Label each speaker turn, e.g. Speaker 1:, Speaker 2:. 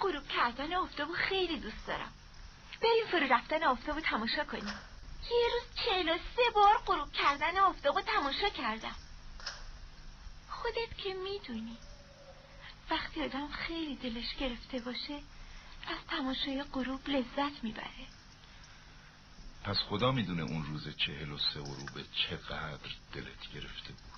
Speaker 1: غروب کردن آفتابو خیلی دوست دارم. بریم فرو رفتن آفتابو تماشا کنیم. یه روز 43 بار غروب کردن آفتابو تماشا کردم. خودت که میدونی وقتی آدم خیلی دلش گرفته باشه از تماشای غروب لذت میبره.
Speaker 2: پس خدا میدونه اون روز 43 غروب چقدر دلت گرفته بود.